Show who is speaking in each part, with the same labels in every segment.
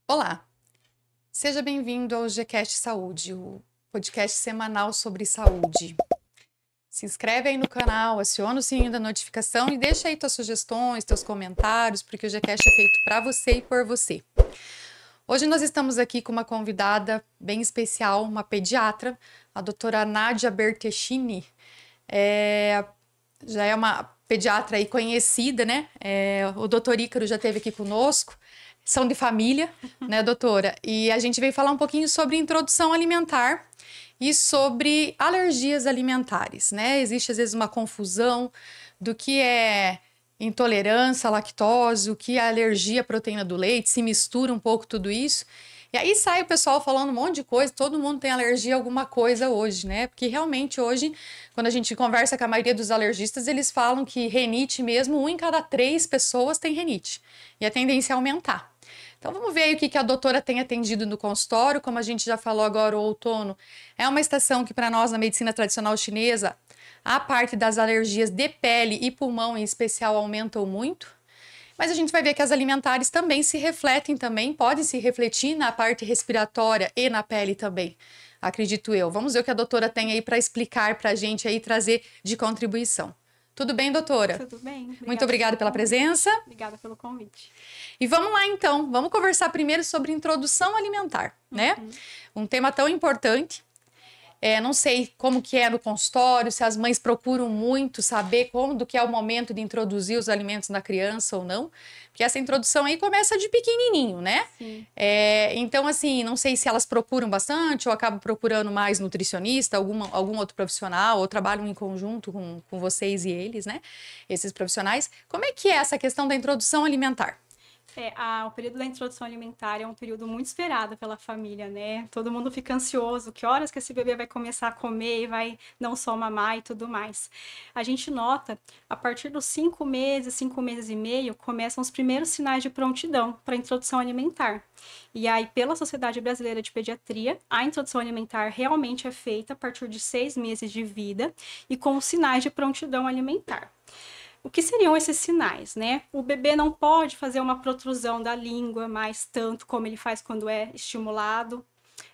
Speaker 1: Olá, seja bem-vindo ao GCast Saúde, o podcast semanal sobre saúde. Se inscreve aí no canal, aciona o sininho da notificação e deixa aí tuas sugestões, teus comentários, porque o GCast é feito para você e por você. Hoje nós estamos aqui com uma convidada bem especial, uma pediatra, a doutora Nádia Bertescini. Já é uma pediatra aí conhecida, né? O doutor Ícaro já esteve aqui conosco. São de família, né, doutora? E a gente veio falar um pouquinho sobre introdução alimentar e sobre alergias alimentares, né? Existe às vezes uma confusão do que é intolerância à lactose, o que é alergia à proteína do leite, se mistura um pouco tudo isso. E aí sai o pessoal falando um monte de coisa, todo mundo tem alergia a alguma coisa hoje, né? Porque realmente hoje, quando a gente conversa com a maioria dos alergistas, eles falam que rinite mesmo, 1 em cada 3 pessoas tem rinite. E a tendência é aumentar. Então vamos ver aí o que a doutora tem atendido no consultório. Como a gente já falou agora, o outono é uma estação que para nós na medicina tradicional chinesa, a parte das alergias de pele e pulmão em especial aumentam muito. Mas a gente vai ver que as alimentares também se refletem também, podem se refletir na parte respiratória e na pele também, acredito eu. Vamos ver o que a doutora tem aí para explicar para a gente aí, trazer de contribuição. Tudo bem, doutora?
Speaker 2: Tudo bem.
Speaker 1: Muito obrigada pela presença.
Speaker 2: Obrigada pelo convite.
Speaker 1: E vamos lá então, vamos conversar primeiro sobre introdução alimentar, né? Um tema tão importante. Não sei como que é no consultório, se as mães procuram muito saber quando que é o momento de introduzir os alimentos na criança ou não, porque essa introdução aí começa de pequenininho, né?
Speaker 2: Sim.
Speaker 1: Então, assim, não sei se elas procuram bastante ou acabam procurando mais nutricionista, algum outro profissional, ou trabalham em conjunto com vocês e eles, né? Esses profissionais. Como é que é essa questão da introdução alimentar?
Speaker 2: O período da introdução alimentar é um período muito esperado pela família, né? Todo mundo fica ansioso, que horas que esse bebê vai começar a comer e vai não só mamar e tudo mais. A gente nota, a partir dos 5 meses e meio, começam os primeiros sinais de prontidão para a introdução alimentar. E aí, pela Sociedade Brasileira de Pediatria, a introdução alimentar realmente é feita a partir de 6 meses de vida e com os sinais de prontidão alimentar. O que seriam esses sinais, né? O bebê não pode fazer uma protrusão da língua mais tanto como ele faz quando é estimulado.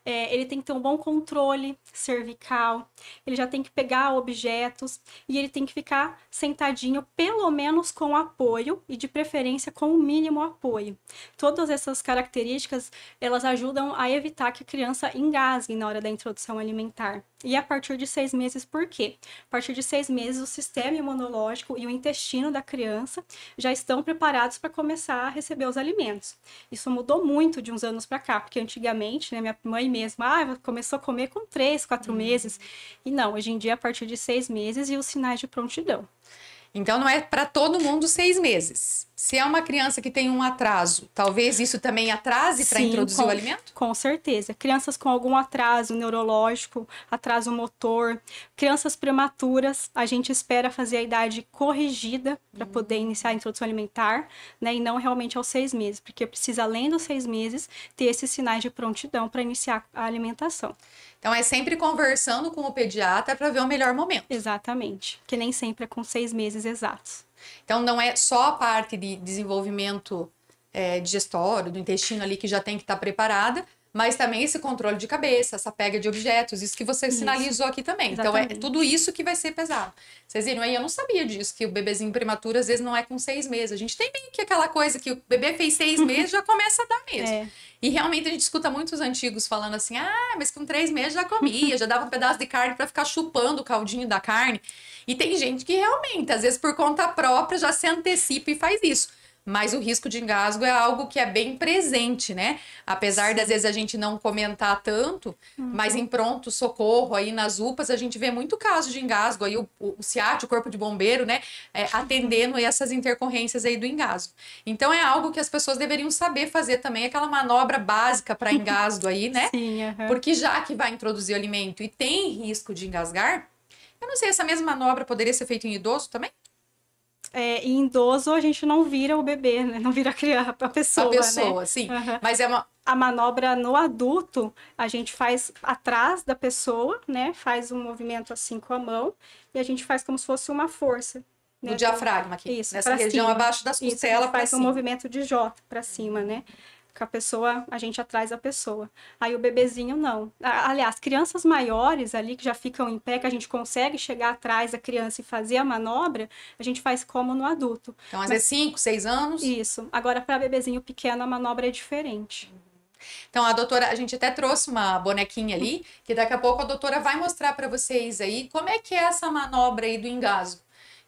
Speaker 2: Ele tem que ter um bom controle cervical, ele já tem que pegar objetos e ele tem que ficar sentadinho, pelo menos com apoio e de preferência com o mínimo apoio. Todas essas características, elas ajudam a evitar que a criança engasgue na hora da introdução alimentar. E a partir de 6 meses, por quê? A partir de 6 meses, o sistema imunológico e o intestino da criança já estão preparados para começar a receber os alimentos. Isso mudou muito de uns anos para cá, porque antigamente, né, minha mãe mesma, começou a comer com 3, 4 meses. E não, hoje em dia, a partir de 6 meses e os sinais de prontidão.
Speaker 1: Então não é para todo mundo 6 meses. Se é uma criança que tem um atraso, talvez isso também atrase para introduzir o alimento?
Speaker 2: Com certeza. Crianças com algum atraso neurológico, atraso motor, crianças prematuras, a gente espera fazer a idade corrigida para poder iniciar a introdução alimentar, né? E não realmente aos 6 meses, porque precisa, além dos 6 meses, ter esses sinais de prontidão para iniciar a alimentação.
Speaker 1: Então é sempre conversando com o pediatra para ver o melhor momento.
Speaker 2: Exatamente, que nem sempre é com 6 meses exatos.
Speaker 1: Então não é só a parte de desenvolvimento digestório, do intestino ali que já tem que estar preparada, mas também esse controle de cabeça, essa pega de objetos, isso que você sinalizou aqui também.
Speaker 2: Exatamente.
Speaker 1: Então é tudo isso que vai ser pesado. Vocês viram aí, eu não sabia disso, que o bebezinho prematuro às vezes não é com 6 meses. A gente tem bem que aquela coisa que o bebê fez 6 meses já começa a dar mesmo. E realmente a gente escuta muitos antigos falando assim, mas com 3 meses já comia, já dava um pedaço de carne para ficar chupando o caldinho da carne. E tem gente que realmente, às vezes por conta própria, já se antecipa e faz isso. Mas o risco de engasgo é algo que é bem presente, né? Apesar das vezes a gente não comentar tanto, mas em pronto-socorro, aí nas UPAs, a gente vê muito caso de engasgo. Aí o CIAT, o Corpo de Bombeiro, né? Atendendo essas intercorrências aí do engasgo. Então é algo que as pessoas deveriam saber fazer também, aquela manobra básica para engasgo aí, né?
Speaker 2: Sim,
Speaker 1: Porque já que vai introduzir o alimento e tem risco de engasgar, eu não sei, essa mesma manobra poderia ser feita em idoso também?
Speaker 2: Em idoso, a gente não vira o bebê, né? Não vira a pessoa,
Speaker 1: A pessoa,
Speaker 2: né?
Speaker 1: sim. Mas é uma...
Speaker 2: A manobra no adulto, a gente faz atrás da pessoa, né? Faz um movimento assim com a mão e a gente faz como se fosse uma força.
Speaker 1: Do
Speaker 2: né?
Speaker 1: diafragma aqui,
Speaker 2: Isso,
Speaker 1: nessa região
Speaker 2: cima.
Speaker 1: abaixo das costelas para
Speaker 2: faz
Speaker 1: cima.
Speaker 2: um movimento de J para cima, né? que a pessoa, a gente atrás a pessoa. Aí o bebezinho não. Aliás, crianças maiores ali que já ficam em pé, que a gente consegue chegar atrás da criança e fazer a manobra, a gente faz como no adulto.
Speaker 1: Então, às vezes 5, 6 anos.
Speaker 2: Isso. Agora, para bebezinho pequeno, a manobra é diferente.
Speaker 1: Então, a doutora, a gente até trouxe uma bonequinha ali, que daqui a pouco a doutora vai mostrar para vocês aí como é que é essa manobra aí do engasgo.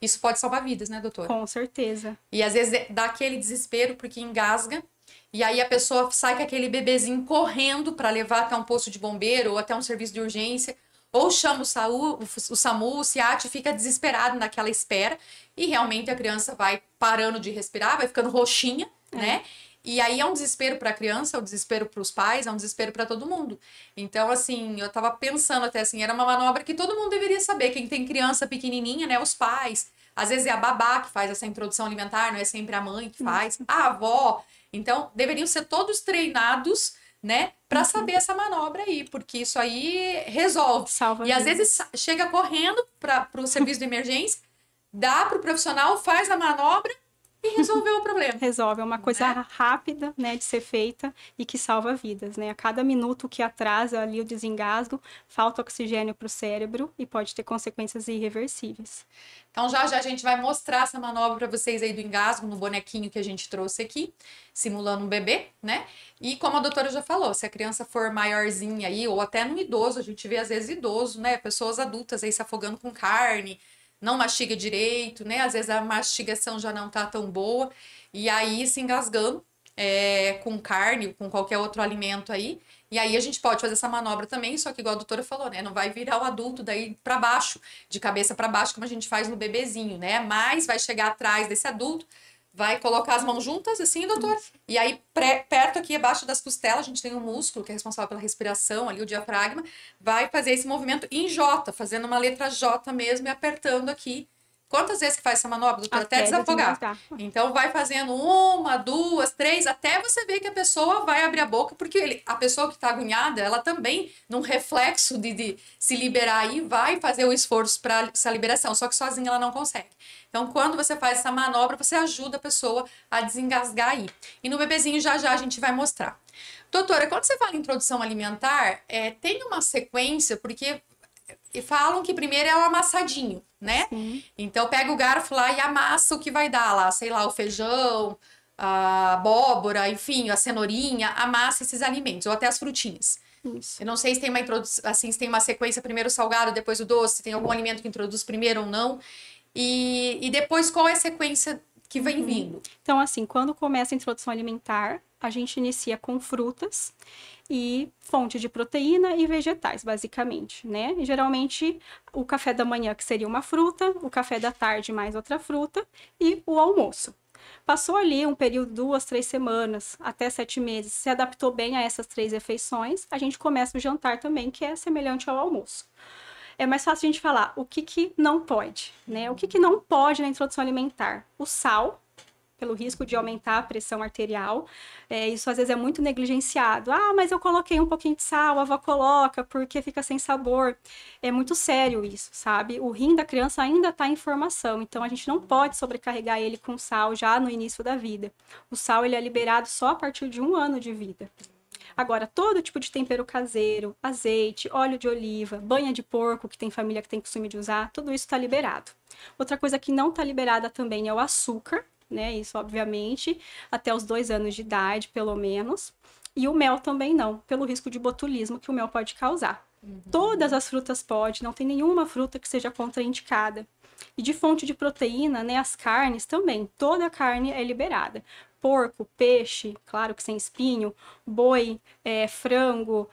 Speaker 1: Isso pode salvar vidas, né, doutora?
Speaker 2: Com certeza.
Speaker 1: E às vezes dá aquele desespero porque engasga, e aí a pessoa sai com aquele bebezinho correndo para levar até um posto de bombeiro ou até um serviço de urgência, ou chama o SAMU, o SEAT, e fica desesperado naquela espera, e realmente a criança vai parando de respirar, vai ficando roxinha, né? E aí é um desespero para a criança, é um desespero para os pais, é um desespero para todo mundo. Então, assim, eu tava pensando até assim, era uma manobra que todo mundo deveria saber. Quem tem criança pequenininha, né, os pais. Às vezes é a babá que faz essa introdução alimentar, não é sempre a mãe que faz, a avó. Então, deveriam ser todos treinados, né, para saber essa manobra aí, porque isso aí resolve.
Speaker 2: Salva
Speaker 1: e às
Speaker 2: vidas.
Speaker 1: vezes chega correndo para o serviço de emergência, dá para o profissional, faz a manobra e resolveu o problema.
Speaker 2: Resolve, é uma coisa rápida, né, de ser feita e que salva vidas, né? A cada minuto que atrasa ali o desengasgo, falta oxigênio para o cérebro e pode ter consequências irreversíveis.
Speaker 1: Então, já já a gente vai mostrar essa manobra para vocês aí do engasgo no bonequinho que a gente trouxe aqui, simulando um bebê, né? E como a doutora já falou, se a criança for maiorzinha aí, ou até no idoso, a gente vê às vezes idoso, né? Pessoas adultas aí se afogando com carne, não mastiga direito, né? Às vezes a mastigação já não tá tão boa, e aí se engasgando com carne, com qualquer outro alimento aí. E aí a gente pode fazer essa manobra também, só que igual a doutora falou, né? Não vai virar o adulto daí para baixo, de cabeça para baixo, como a gente faz no bebezinho, né? Mas vai chegar atrás desse adulto, vai colocar as mãos juntas, assim, doutor. E aí, perto aqui, abaixo das costelas, a gente tem um músculo que é responsável pela respiração, ali o diafragma, vai fazer esse movimento em J, fazendo uma letra J mesmo e apertando aqui. Quantas vezes que faz essa manobra, doutor? Até desafogar. Então, vai fazendo 1, 2, 3, até você ver que a pessoa vai abrir a boca, porque a pessoa que está agoniada, ela também, num reflexo de se liberar aí, vai fazer o esforço para essa liberação, só que sozinha ela não consegue. Então, quando você faz essa manobra, você ajuda a pessoa a desengasgar aí. E no bebezinho, já já a gente vai mostrar. Doutora, quando você fala em introdução alimentar, tem uma sequência, porque falam que primeiro é o amassadinho, né?
Speaker 2: Sim.
Speaker 1: Então, pega o garfo lá e amassa o que vai dar lá, sei lá, o feijão, a abóbora, enfim, a cenourinha, amassa esses alimentos, ou até as frutinhas.
Speaker 2: Isso.
Speaker 1: Eu não sei se tem uma introdução, assim, se tem uma sequência, primeiro o salgado, depois o doce, se tem algum alimento que introduz primeiro ou não. E depois, qual é a sequência que vem vindo?
Speaker 2: Então, assim, quando começa a introdução alimentar, a gente inicia com frutas e fonte de proteína e vegetais, basicamente, né? E, geralmente, o café da manhã, que seria uma fruta, o café da tarde mais outra fruta e o almoço. Passou ali um período, 2, 3 semanas, até 7 meses, se adaptou bem a essas 3 refeições, a gente começa o jantar também, que é semelhante ao almoço. É mais fácil a gente falar o que não pode, né? O que não pode na introdução alimentar? O sal, pelo risco de aumentar a pressão arterial. Isso às vezes é muito negligenciado. Ah, mas eu coloquei um pouquinho de sal, a avó coloca porque fica sem sabor. É muito sério isso, sabe? O rim da criança ainda está em formação, então a gente não pode sobrecarregar ele com sal já no início da vida. O sal ele é liberado só a partir de 1 ano de vida. Agora, todo tipo de tempero caseiro, azeite, óleo de oliva, banha de porco, que tem família que tem costume de usar, tudo isso está liberado. Outra coisa que não está liberada também é o açúcar, né? Isso, obviamente, até os 2 anos de idade, pelo menos. E o mel também não, pelo risco de botulismo que o mel pode causar. Todas as frutas pode, não tem nenhuma fruta que seja contraindicada. E de fonte de proteína, né, as carnes também, toda a carne é liberada. Porco, peixe, claro que sem espinho, boi, frango,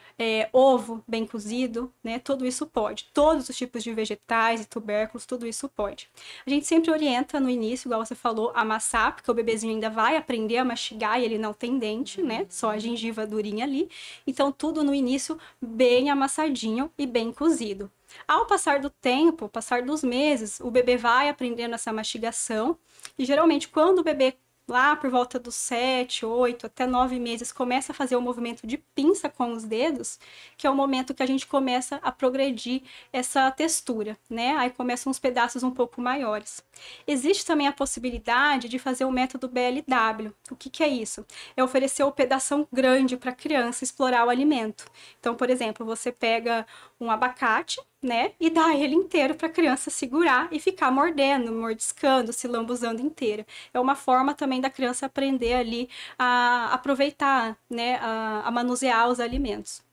Speaker 2: ovo bem cozido, né? Tudo isso pode. Todos os tipos de vegetais e tubérculos, tudo isso pode. A gente sempre orienta no início, igual você falou, amassar, porque o bebezinho ainda vai aprender a mastigar e ele não tem dente, né? Só a gengiva durinha ali. Então, tudo no início bem amassadinho e bem cozido. Ao passar do tempo, passar dos meses, o bebê vai aprendendo essa mastigação e geralmente quando o bebê lá por volta dos 7, 8 até 9 meses, começa a fazer o movimento de pinça com os dedos, que é o momento que a gente começa a progredir essa textura, né? Aí começam uns pedaços um pouco maiores. Existe também a possibilidade de fazer o método BLW. O que que é isso? É oferecer um pedação grande para a criança explorar o alimento. Então, por exemplo, você pega um abacate, né, e dá ele inteiro para a criança segurar e ficar mordendo, mordiscando, se lambuzando inteira. É uma forma também da criança aprender ali a aproveitar, né, a manusear os alimentos.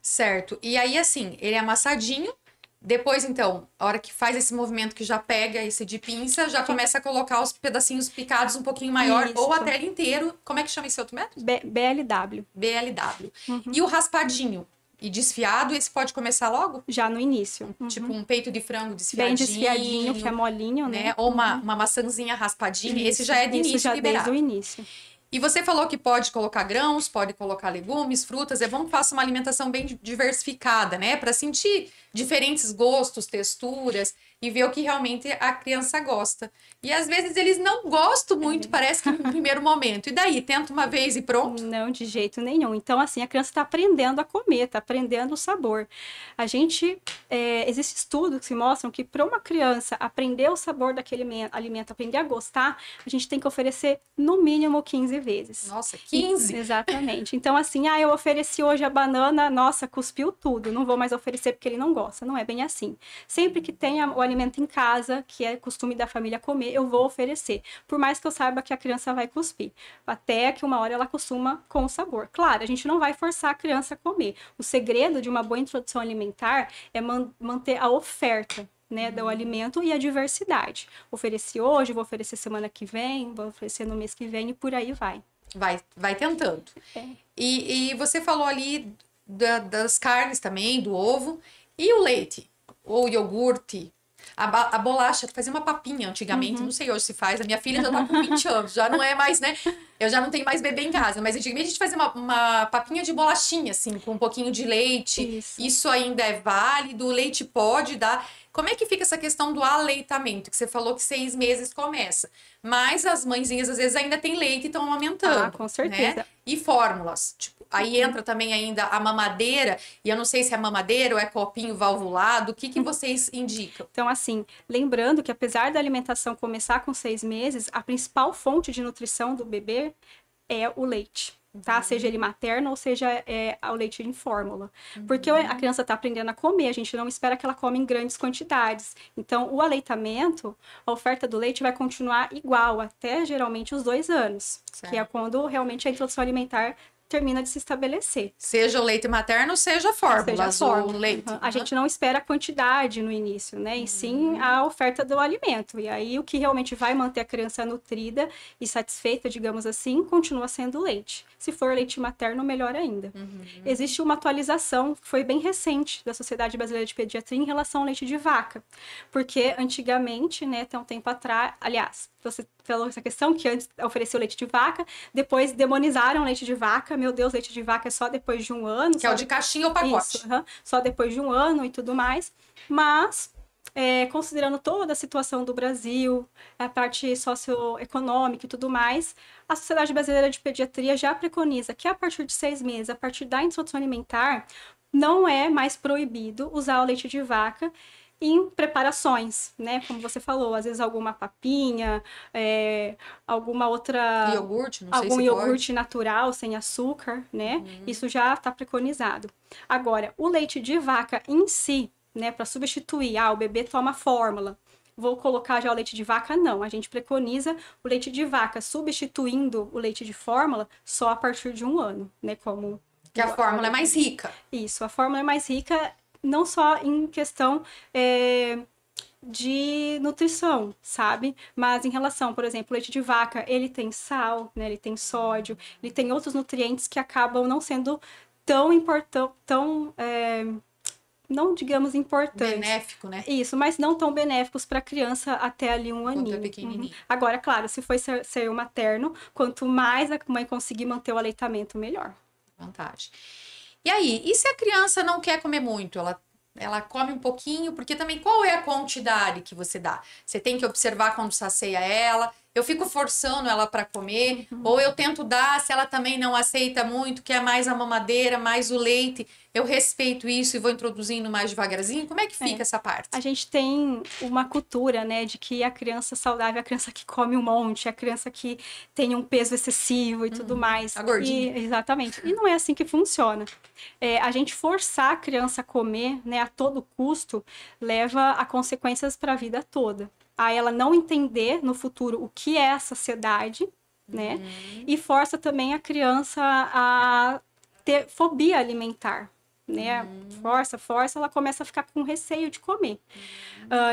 Speaker 1: Certo. E aí, assim, ele é amassadinho. Depois, então, a hora que faz esse movimento que já pega esse de pinça, já começa a colocar os pedacinhos picados um pouquinho maior,
Speaker 2: Isso.
Speaker 1: ou até ele inteiro. Como é que chama esse outro método?
Speaker 2: BLW.
Speaker 1: BLW. E o raspadinho e desfiado, esse pode começar logo?
Speaker 2: Já no início.
Speaker 1: Tipo um peito de frango
Speaker 2: Bem
Speaker 1: desfiadinho.
Speaker 2: desfiadinho, que é molinho, né?
Speaker 1: Ou uma maçãzinha raspadinha. Esse já é de
Speaker 2: Isso
Speaker 1: início
Speaker 2: já
Speaker 1: liberado.
Speaker 2: desde o início.
Speaker 1: E você falou que pode colocar grãos, pode colocar legumes, frutas. É bom que faça uma alimentação bem diversificada, né? Para sentir diferentes gostos, texturas e ver o que realmente a criança gosta. E às vezes eles não gostam muito, parece que no primeiro momento. E daí, tenta uma vez e pronto?
Speaker 2: Não, de jeito nenhum. Então, assim, a criança está aprendendo a comer, está aprendendo o sabor. A gente, existem estudos que mostram que para uma criança aprender o sabor daquele alimento, aprender a gostar, a gente tem que oferecer no mínimo 15 vezes.
Speaker 1: Nossa, 15?
Speaker 2: Exatamente. Então, assim, eu ofereci hoje a banana, nossa, cuspiu tudo, não vou mais oferecer porque ele não gosta. Não é bem assim. Sempre que tenha o alimento em casa, que é costume da família comer, eu vou oferecer. Por mais que eu saiba que a criança vai cuspir. Até que uma hora ela acostuma com o sabor. Claro, a gente não vai forçar a criança a comer. O segredo de uma boa introdução alimentar é manter a oferta, né, do alimento e a diversidade. Ofereci hoje, vou oferecer semana que vem, vou oferecer no mês que vem e por aí vai.
Speaker 1: Vai tentando. E você falou ali das carnes também, do ovo. E o leite? Ou iogurte? A bolacha, fazia uma papinha antigamente, não sei hoje se faz. A minha filha já tá com 20 anos, já não é mais, né? Eu já não tenho mais bebê em casa, mas antigamente a gente fazia uma papinha de bolachinha, assim, com um pouquinho de leite. Isso ainda é válido? O leite pode dar. Como é que fica essa questão do aleitamento? Que você falou que 6 meses começa. Mas as mãezinhas, às vezes, ainda têm leite e estão amamentando.
Speaker 2: Ah, com certeza.
Speaker 1: Né? E fórmulas. Tipo, aí entra também ainda a mamadeira. E eu não sei se é mamadeira ou é copinho valvulado. O que vocês indicam?
Speaker 2: Então, assim, lembrando que apesar da alimentação começar com 6 meses, a principal fonte de nutrição do bebê é o leite. Tá? Seja ele materno ou seja o leite em fórmula. Porque a criança está aprendendo a comer, a gente não espera que ela come em grandes quantidades. Então, o aleitamento, a oferta do leite vai continuar igual até geralmente os 2 anos, que é quando realmente a introdução alimentar termina de se estabelecer.
Speaker 1: Seja o leite materno, seja fórmula, o leite.
Speaker 2: A gente não espera a quantidade no início, né? E sim a oferta do alimento. E aí o que realmente vai manter a criança nutrida e satisfeita, digamos assim, continua sendo o leite. Se for leite materno, melhor ainda. Existe uma atualização que foi bem recente da Sociedade Brasileira de Pediatria em relação ao leite de vaca. Porque antigamente, né, até um tempo atrás, aliás, você falou essa questão que antes ofereceu leite de vaca, depois demonizaram leite de vaca. Meu Deus, leite de vaca é só depois de 1 ano.
Speaker 1: Que é o de caixinha ou pacote.
Speaker 2: Isso, só depois de 1 ano e tudo mais. Mas, considerando toda a situação do Brasil, a parte socioeconômica e tudo mais, a Sociedade Brasileira de Pediatria já preconiza que a partir de 6 meses, a partir da introdução alimentar, não é mais proibido usar o leite de vaca em preparações, né? Como você falou, às vezes alguma papinha, alguma outra...
Speaker 1: Iogurte, não sei se
Speaker 2: algum iogurte
Speaker 1: pode.
Speaker 2: natural, sem açúcar, né? Isso já está preconizado. Agora, o leite de vaca em si, né? Para substituir, o bebê toma fórmula. Vou colocar já o leite de vaca? Não. A gente preconiza o leite de vaca substituindo o leite de fórmula só a partir de 1 ano, né? Como...
Speaker 1: Que a fórmula é mais rica.
Speaker 2: Isso, a fórmula é mais rica não só em questão de nutrição, sabe? Mas em relação, por exemplo, o leite de vaca, ele tem sal, né? Ele tem sódio, ele tem outros nutrientes que acabam não sendo tão importantes, não digamos importantes.
Speaker 1: Benéfico, né?
Speaker 2: Isso, mas não tão benéficos para a criança até ali 1 aninho.
Speaker 1: Quando é pequenininho.
Speaker 2: Agora, claro, se for ser materno, quanto mais a mãe conseguir manter o aleitamento, melhor.
Speaker 1: Vantagem. E aí, e se a criança não quer comer muito? Ela come um pouquinho, porque também qual é a quantidade que você dá? Você tem que observar quando sacia ela. eu fico forçando ela para comer, ou eu tento dar, se ela também não aceita muito, que é mais a mamadeira, mais o leite, eu respeito isso e vou introduzindo mais devagarzinho? Como é que fica essa parte?
Speaker 2: A gente tem uma cultura, né, de que a criança saudável é a criança que come um monte, a criança que tem um peso excessivo e tudo mais.
Speaker 1: A gordinha.
Speaker 2: Exatamente. E não é assim que funciona. A gente forçar a criança a comer, né, a todo custo, leva a consequências para a vida toda. A ela não entender no futuro o que é a saciedade, né, e força também a criança a ter fobia alimentar. Né? Força, ela começa a ficar com receio de comer.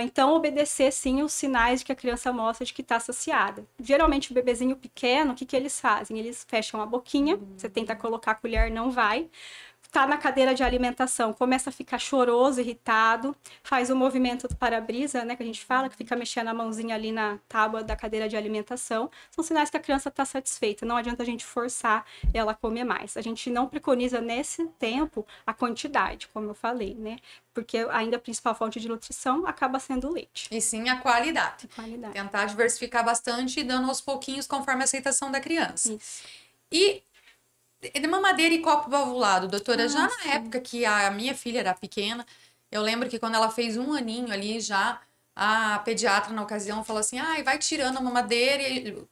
Speaker 2: Então, obedecer, sim, os sinais de que a criança mostra de que está saciada. Geralmente, o bebezinho pequeno, o que eles fazem? Eles fecham a boquinha, você tenta colocar a colher, não vai. Tá na cadeira de alimentação, começa a ficar choroso, irritado, faz o movimento do para-brisa, né, que a gente fala, que fica mexendo a mãozinha ali na tábua da cadeira de alimentação. São sinais que a criança está satisfeita, não adianta a gente forçar ela a comer mais. A gente não preconiza nesse tempo a quantidade, como eu falei, né, porque ainda a principal fonte de nutrição acaba sendo o leite.
Speaker 1: E sim a qualidade. Tentar diversificar bastante e dando aos pouquinhos conforme a aceitação da criança.
Speaker 2: Isso.
Speaker 1: E de mamadeira e copo valvulado, doutora, já na época que a minha filha era pequena, eu lembro que quando ela fez 1 aninho ali já, a pediatra na ocasião falou assim, vai tirando a mamadeira,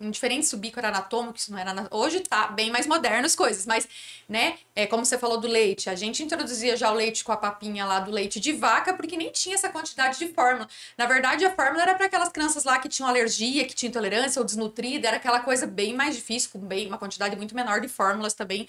Speaker 1: indiferente se o bico era anatômico, se não era hoje tá bem mais moderno as coisas, mas, né, como você falou do leite, a gente introduzia já o leite com a papinha lá do leite de vaca, porque nem tinha essa quantidade de fórmula. Na verdade, a fórmula era para aquelas crianças lá que tinham alergia, que tinham intolerância ou desnutrida, era aquela coisa bem mais difícil, com uma quantidade muito menor de fórmulas também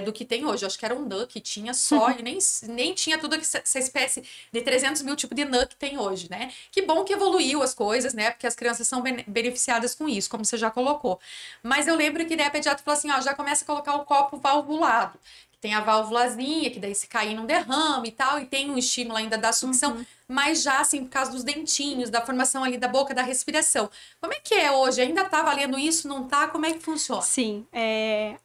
Speaker 1: do que tem hoje. Eu acho que era um NAN que tinha só, e nem tinha tudo essa espécie de 300 mil tipos de NAN que tem hoje, né? Que bom que evoluiu as coisas, né? Porque as crianças são beneficiadas com isso, como você já colocou. Mas eu lembro que daí a pediatra falou assim, já começa a colocar o copo valvulado. Tem a válvulazinha, que daí se cair não derrama e tal, e tem um estímulo ainda da sucção, mas já assim, por causa dos dentinhos, da formação ali da boca, da respiração. Como é que é hoje? Ainda tá valendo isso? Não tá? Como é que funciona?
Speaker 2: Sim, é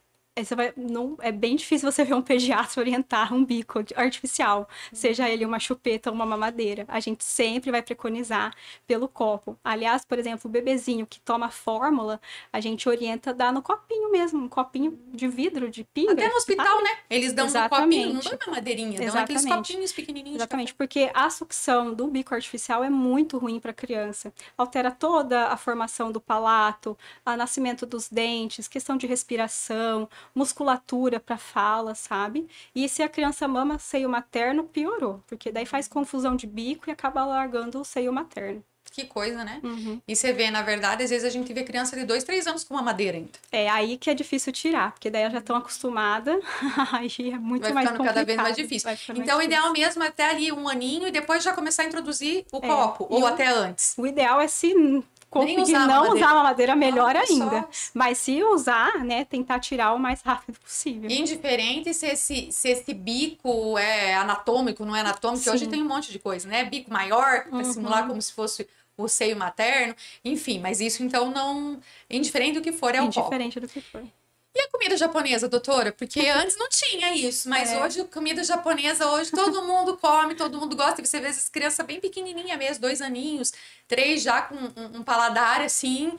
Speaker 2: bem difícil você ver um pediatra orientar um bico artificial, seja ele uma chupeta ou uma mamadeira. A gente sempre vai preconizar pelo copo. Aliás, por exemplo, o bebezinho que toma fórmula, a gente orienta dar no copinho mesmo, um copinho de vidro, de pinga.
Speaker 1: Até no hospital, né? Eles dão no copinho, não dão na madeirinha, dão aqueles copinhos pequenininhos.
Speaker 2: Exatamente, porque a sucção do bico artificial é muito ruim para a criança. Altera toda a formação do palato, o nascimento dos dentes, questão de respiração, musculatura para fala, sabe? E se a criança mama seio materno, piorou, porque daí faz confusão de bico e acaba largando o seio materno.
Speaker 1: Que coisa, né? E você vê, na verdade, às vezes a gente vê criança de 2, 3 anos com mamadeira ainda.
Speaker 2: É aí que é difícil tirar, porque daí elas já estão acostumadas, aí é muito mais complicado. Vai ficando
Speaker 1: cada vez mais difícil. Então, o ideal mesmo é até ali 1 aninho e depois já começar a introduzir o copo, ou até antes.
Speaker 2: O ideal é se conseguir não usar a mamadeira, melhor ainda. Mas se usar, né, tentar tirar o mais rápido possível.
Speaker 1: Indiferente se esse bico é anatômico, não é anatômico, que hoje tem um monte de coisa, né? Bico maior, para simular como se fosse o seio materno, enfim, mas isso então não... Indiferente do que for, é o copo.
Speaker 2: Indiferente do que for.
Speaker 1: E a comida japonesa, doutora? Porque antes não tinha isso, mas hoje, comida japonesa, hoje todo mundo come, todo mundo gosta. E você vê essas crianças bem pequenininha mesmo, 2 aninhos, 3 já com um paladar assim,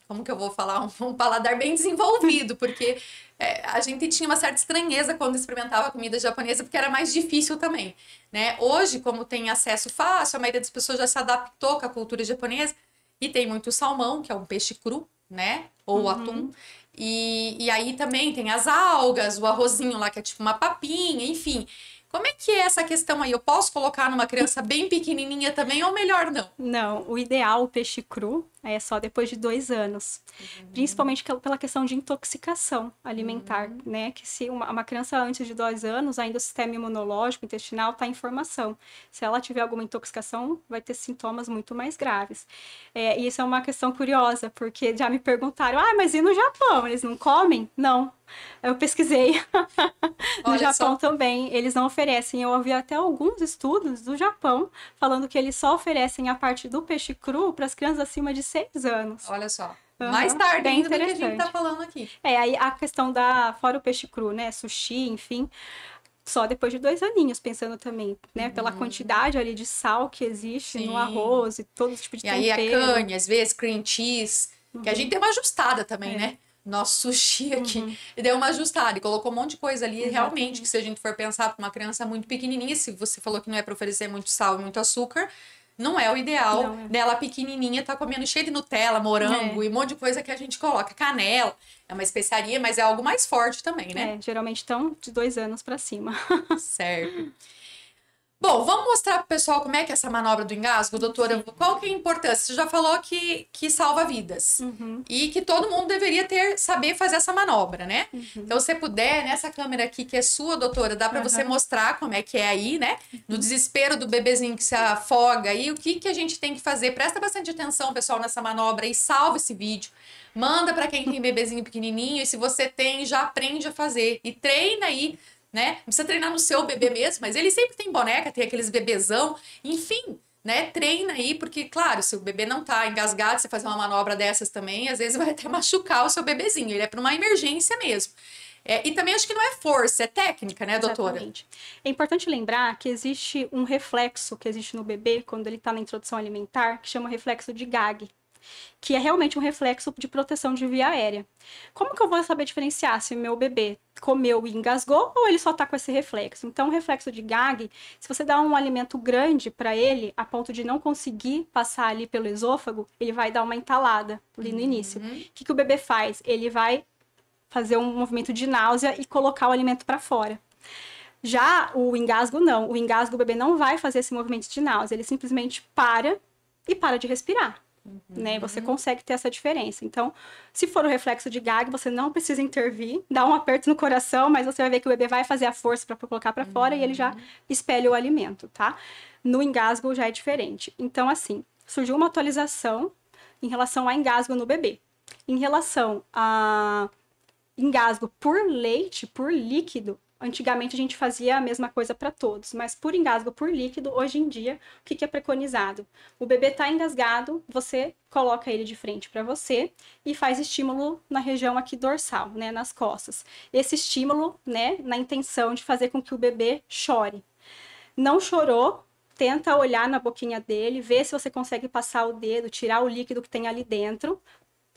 Speaker 1: como que eu vou falar? Um paladar bem desenvolvido, porque a gente tinha uma certa estranheza quando experimentava a comida japonesa, porque era mais difícil também, né? Hoje, como tem acesso fácil, a maioria das pessoas já se adaptou com a cultura japonesa, e tem muito salmão, que é um peixe cru, né? Ou atum. E aí também tem as algas, o arrozinho lá, que é tipo uma papinha, enfim. Como é que é essa questão aí? Eu posso colocar numa criança bem pequenininha também ou melhor não?
Speaker 2: Não, o ideal, o peixe cru, é só depois de 2 anos. Principalmente pela questão de intoxicação alimentar, né? Que se uma criança antes de 2 anos, ainda o sistema imunológico, intestinal, está em formação. Se ela tiver alguma intoxicação, vai ter sintomas muito mais graves. E isso é uma questão curiosa, porque já me perguntaram, mas e no Japão? Eles não comem? Não. Eu pesquisei. No Japão também, eles não oferecem. Eu ouvi até alguns estudos do Japão falando que eles só oferecem a parte do peixe cru para as crianças acima de 6 anos.
Speaker 1: Olha só. Mais tarde ainda do que a gente tá falando aqui.
Speaker 2: Aí a questão fora o peixe cru, né? Sushi, enfim. só depois de 2 aninhos, pensando também, né? Pela quantidade ali de sal que existe no arroz e todo tipo de tempero.
Speaker 1: E aí a carne, às vezes, cream cheese, que a gente deu uma ajustada também, né? Nosso sushi aqui, e deu uma ajustada e colocou um monte de coisa ali. Realmente, que se a gente for pensar para uma criança muito pequenininha, se você falou que não é para oferecer muito sal e muito açúcar, não é o ideal dela pequenininha tá comendo cheio de Nutella, morango e um monte de coisa que a gente coloca. Canela, é uma especiaria, mas é algo mais forte também, né?
Speaker 2: Geralmente estão de 2 anos para cima.
Speaker 1: Certo. Bom, vamos mostrar pro pessoal como é que é essa manobra do engasgo, doutora. Sim. Qual que é a importância? Você já falou que salva vidas. E que todo mundo deveria saber fazer essa manobra, né? Então, se você puder, nessa câmera aqui que é sua, doutora, dá para você mostrar como é que é aí, né? No desespero do bebezinho que se afoga aí, o que a gente tem que fazer. Presta bastante atenção, pessoal, nessa manobra e salva esse vídeo. Manda para quem tem bebezinho pequenininho e se você tem, já aprende a fazer. E treina aí, né? Não precisa treinar no seu bebê mesmo, mas ele sempre tem boneca, tem aqueles bebezão, enfim, né? Treina aí, porque, claro, se o bebê não tá engasgado, você fazer uma manobra dessas também, às vezes vai até machucar o seu bebezinho, ele é para uma emergência mesmo. E também acho que não é força, é técnica, né, doutora?
Speaker 2: Exatamente. É importante lembrar que existe um reflexo que existe no bebê, quando ele está na introdução alimentar, que chama reflexo de Gag, que é realmente um reflexo de proteção de via aérea. Como que eu vou saber diferenciar se meu bebê comeu e engasgou ou ele só está com esse reflexo? Então, o reflexo de Gag, se você dá um alimento grande para ele, a ponto de não conseguir passar ali pelo esôfago, ele vai dar uma entalada ali no início. O que o bebê faz? Ele vai fazer um movimento de náusea e colocar o alimento para fora. Já o engasgo, não. O engasgo, o bebê não vai fazer esse movimento de náusea. Ele simplesmente para e para de respirar. Né? Você consegue ter essa diferença. Então, se for o reflexo de Gag, você não precisa intervir, dá um aperto no coração, mas você vai ver que o bebê vai fazer a força para colocar para fora e ele já espelha o alimento, tá? No engasgo já é diferente. Então, assim, surgiu uma atualização em relação a engasgo no bebê. Em relação a engasgo por leite, por líquido, antigamente a gente fazia a mesma coisa para todos, mas por engasgo por líquido, hoje em dia, o que é preconizado? O bebê está engasgado, você coloca ele de frente para você e faz estímulo na região aqui dorsal, né, nas costas. Esse estímulo, né, na intenção de fazer com que o bebê chore. Não chorou, tenta olhar na boquinha dele, ver se você consegue passar o dedo, tirar o líquido que tem ali dentro.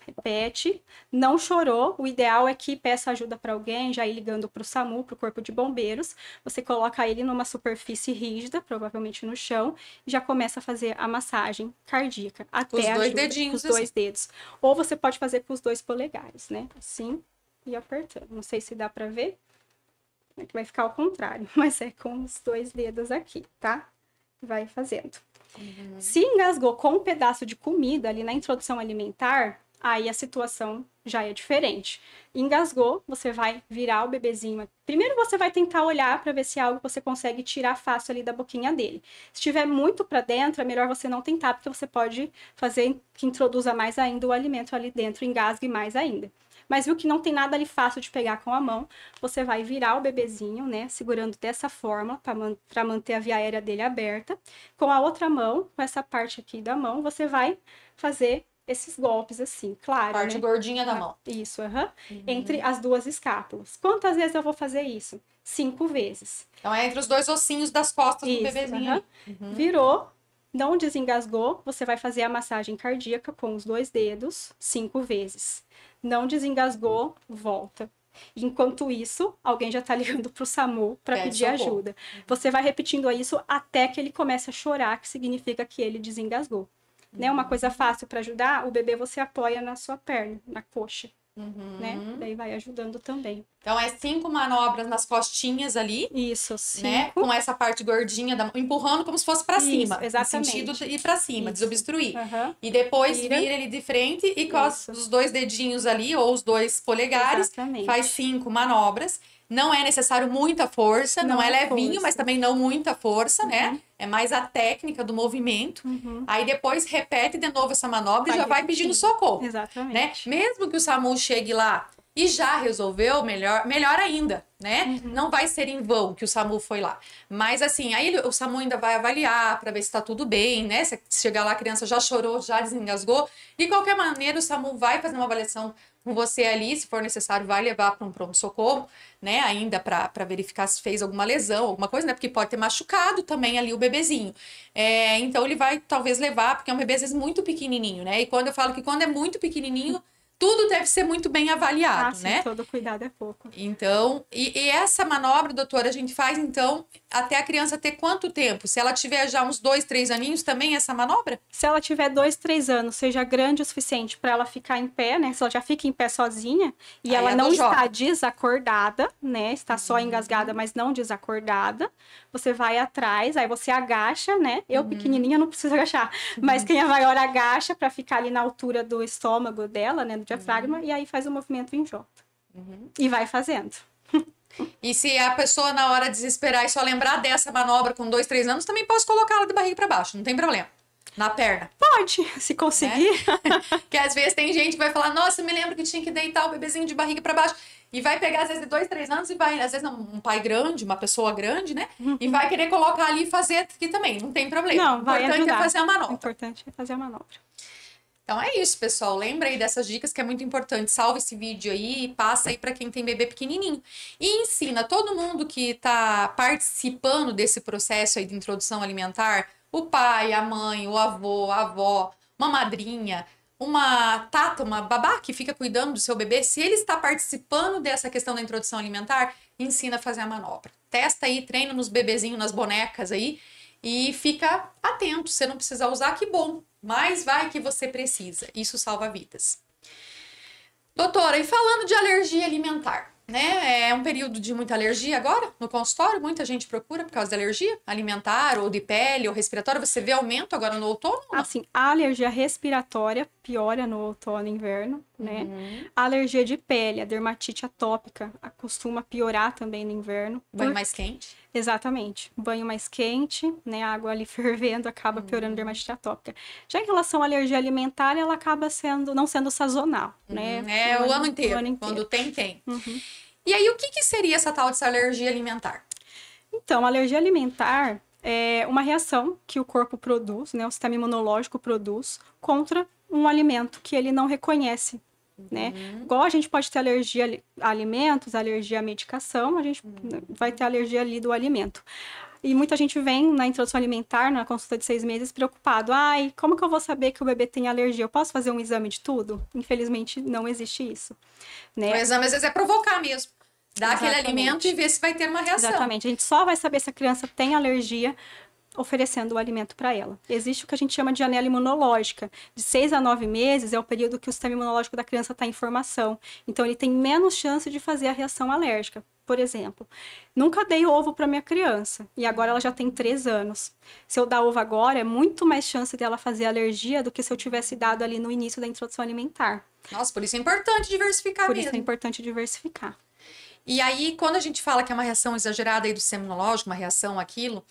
Speaker 2: Repete, não chorou, o ideal é que peça ajuda para alguém, já ir ligando para o SAMU, para o Corpo de Bombeiros, você coloca ele numa superfície rígida, provavelmente no chão, e já começa a fazer a massagem cardíaca. Até
Speaker 1: os dois
Speaker 2: ajuda,
Speaker 1: dedinhos,
Speaker 2: com os dois dedos. Ou você pode fazer com os 2 polegares, né? Assim, e apertando. Não sei se dá para ver, é que vai ficar ao contrário, mas é com os 2 dedos aqui, tá? Vai fazendo. Se engasgou com um pedaço de comida ali na introdução alimentar, aí a situação já é diferente. Engasgou, você vai virar o bebezinho. Primeiro você vai tentar olhar para ver se é algo que você consegue tirar fácil ali da boquinha dele. Se estiver muito para dentro, é melhor você não tentar, porque você pode fazer que introduza mais ainda o alimento ali dentro, engasgue mais ainda. Mas viu que não tem nada ali fácil de pegar com a mão, você vai virar o bebezinho, né, segurando dessa forma, para manter a via aérea dele aberta. Com a outra mão, com essa parte aqui da mão, você vai fazer esses golpes assim, claro,
Speaker 1: parte, né? Gordinha da mão.
Speaker 2: Isso, entre as 2 escápulas. Quantas vezes eu vou fazer isso? 5 vezes.
Speaker 1: Então, é entre os 2 ossinhos das costas do bebezinho.
Speaker 2: Virou, não desengasgou, você vai fazer a massagem cardíaca com os 2 dedos 5 vezes. Não desengasgou, volta. Enquanto isso, alguém já tá ligando pro SAMU para pedir ajuda. Você vai repetindo isso até que ele comece a chorar, que significa que ele desengasgou. Né? Uma coisa fácil para ajudar, o bebê você apoia na sua perna, na coxa. Né? Daí vai ajudando também.
Speaker 1: Então, é 5 manobras nas costinhas ali.
Speaker 2: Isso, 5.
Speaker 1: Né? Com essa parte gordinha, empurrando como se fosse para cima.
Speaker 2: Exatamente.
Speaker 1: No sentido de ir para cima, desobstruir. E depois vira ele de frente e com os 2 dedinhos ali, ou os 2 polegares, faz 5 manobras. Não é necessário muita força, não é levinho, mas também não muita força, né? É mais a técnica do movimento. Aí depois repete de novo essa manobra e já vai pedindo socorro.
Speaker 2: Exatamente.
Speaker 1: Né? Mesmo que o SAMU chegue lá e já resolveu, melhor ainda, né? Não vai ser em vão que o SAMU foi lá. Mas assim, aí o SAMU ainda vai avaliar para ver se tá tudo bem, né? Se chegar lá a criança já chorou, já desengasgou. De qualquer maneira, o SAMU vai fazer uma avaliação com você ali, se for necessário, vai levar para um pronto-socorro, né? Ainda para verificar se fez alguma lesão, alguma coisa, né? Porque pode ter machucado também ali o bebezinho. Então ele vai talvez levar, porque é um bebê às vezes muito pequenininho, né? E quando eu falo que quando é muito pequenininho, tudo deve ser muito bem avaliado,
Speaker 2: sim,
Speaker 1: né?
Speaker 2: todo cuidado é pouco.
Speaker 1: Então, e essa manobra, doutora, a gente faz, então, até a criança ter quanto tempo? Se ela tiver já uns 2, 3 aninhos, também essa manobra?
Speaker 2: Se ela tiver 2, 3 anos, seja grande o suficiente para ela ficar em pé, né? Se ela já fica em pé sozinha e
Speaker 1: Aí
Speaker 2: ela
Speaker 1: é
Speaker 2: não
Speaker 1: do
Speaker 2: está
Speaker 1: J.
Speaker 2: desacordada, né? Está só engasgada, mas não desacordada. Você vai atrás, aí você agacha, né? Eu, pequenininha, não preciso agachar. Mas quem é maior agacha para ficar ali na altura do estômago dela, né? Do diafragma, e aí faz o movimento em J. E vai fazendo.
Speaker 1: E se a pessoa, na hora de desesperar e só lembrar dessa manobra com 2, 3 anos, também posso colocar ela de barriga para baixo, não tem problema. Na perna.
Speaker 2: Pode, se conseguir.
Speaker 1: Que às vezes tem gente que vai falar, nossa, eu me lembro que tinha que deitar o bebezinho de barriga para baixo. E vai pegar, às vezes, de 2, 3 anos e vai, às vezes, um pai grande, uma pessoa grande, né? E vai querer colocar ali e fazer aqui também, não tem problema.
Speaker 2: Não, vai
Speaker 1: O importante
Speaker 2: ajudar.
Speaker 1: é fazer a manobra.
Speaker 2: O importante é fazer a manobra.
Speaker 1: Então é isso, pessoal. Lembra aí dessas dicas que é muito importante. Salva esse vídeo aí e passa aí para quem tem bebê pequenininho. E ensina todo mundo que está participando desse processo aí de introdução alimentar, o pai, a mãe, o avô, a avó, uma madrinha, uma tata, uma babá que fica cuidando do seu bebê. Se ele está participando dessa questão da introdução alimentar, ensina a fazer a manobra. Testa aí, treina nos bebezinhos, nas bonecas aí e fica atento. Você não precisa usar, que bom. Mas vai que você precisa. Isso salva vidas. Doutora, e falando de alergia alimentar, né? É um período de muita alergia agora no consultório, muita gente procura por causa de alergia alimentar ou de pele ou respiratória. Você vê aumento agora no outono?
Speaker 2: Assim, a alergia respiratória piora no outono e inverno, né? A alergia de pele, a dermatite atópica, costuma piorar também no inverno.
Speaker 1: Banho mais quente?
Speaker 2: Exatamente. Banho mais quente, né? A água ali fervendo acaba piorando a dermatite atópica. Já em relação à alergia alimentar, ela acaba não sendo sazonal, né?
Speaker 1: É o ano inteiro. Quando tem. E aí, o que seria essa tal dessa alergia alimentar?
Speaker 2: Então, a alergia alimentar é uma reação que o corpo produz, né? O sistema imunológico produz contra um alimento que ele não reconhece, né? Igual a gente pode ter alergia a alimentos, alergia à medicação, a gente vai ter alergia ali do alimento. E muita gente vem na introdução alimentar, na consulta de 6 meses, preocupado. Ai, como que eu vou saber que o bebê tem alergia? Eu posso fazer um exame de tudo? Infelizmente, não existe isso, né?
Speaker 1: O exame, às vezes, é provocar mesmo. Dar aquele alimento e ver se vai ter uma reação.
Speaker 2: Exatamente. A gente só vai saber se a criança tem alergia oferecendo o alimento para ela. Existe o que a gente chama de janela imunológica. De 6 a 9 meses é o período que o sistema imunológico da criança está em formação. Então, ele tem menos chance de fazer a reação alérgica. Por exemplo, nunca dei ovo para minha criança e agora ela já tem 3 anos. Se eu dar ovo agora, é muito mais chance dela fazer alergia do que se eu tivesse dado ali no início da introdução alimentar.
Speaker 1: Nossa, por isso é importante diversificar mesmo.
Speaker 2: Por isso é importante diversificar.
Speaker 1: E aí, quando a gente fala que é uma reação exagerada aí do sistema imunológico, uma reação àquilo,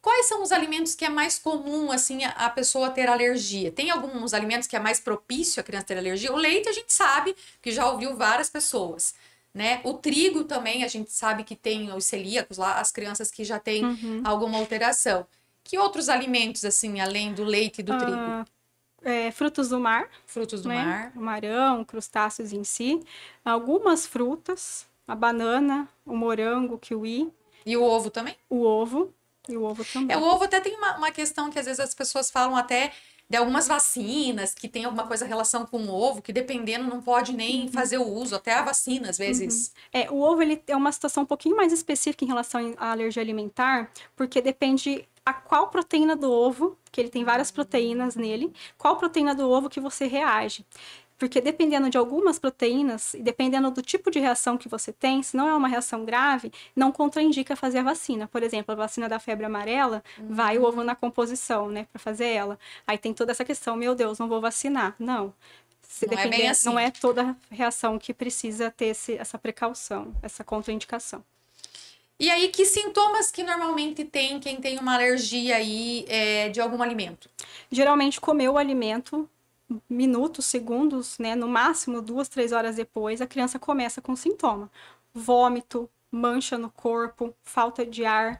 Speaker 1: quais são os alimentos que é mais comum, assim, a pessoa ter alergia? Tem alguns alimentos que é mais propício a criança ter alergia? O leite a gente sabe, que já ouviu várias pessoas, né? O trigo também a gente sabe que tem os celíacos lá, as crianças que já têm alguma alteração. Que outros alimentos, assim, além do leite e do trigo?
Speaker 2: Frutos do mar.
Speaker 1: Frutos do
Speaker 2: né?
Speaker 1: mar.
Speaker 2: Camarão, crustáceos em si. Algumas frutas. A banana, o morango, o kiwi.
Speaker 1: E o ovo também?
Speaker 2: O ovo. E o ovo também.
Speaker 1: O ovo até tem uma questão que às vezes as pessoas falam até de algumas vacinas que tem alguma coisa relação com o ovo, que dependendo não pode nem fazer o uso, até a vacina às vezes.
Speaker 2: O ovo ele é uma situação um pouquinho mais específica em relação à alergia alimentar, porque depende a qual proteína do ovo, que ele tem várias proteínas nele, qual proteína do ovo que você reage. Porque dependendo de algumas proteínas e dependendo do tipo de reação que você tem, se não é uma reação grave, não contraindica fazer a vacina. Por exemplo, a vacina da febre amarela, vai o ovo na composição, né, para fazer ela. Aí tem toda essa questão, meu Deus, não vou vacinar. Não. Se
Speaker 1: não é bem assim.
Speaker 2: Não é toda reação que precisa ter essa precaução, essa contraindicação.
Speaker 1: E aí, que sintomas que normalmente tem quem tem uma alergia aí de algum alimento?
Speaker 2: Geralmente, comer o alimento minutos, segundos, né? No máximo 2, 3 horas depois, a criança começa com sintoma. Vômito, mancha no corpo, falta de ar,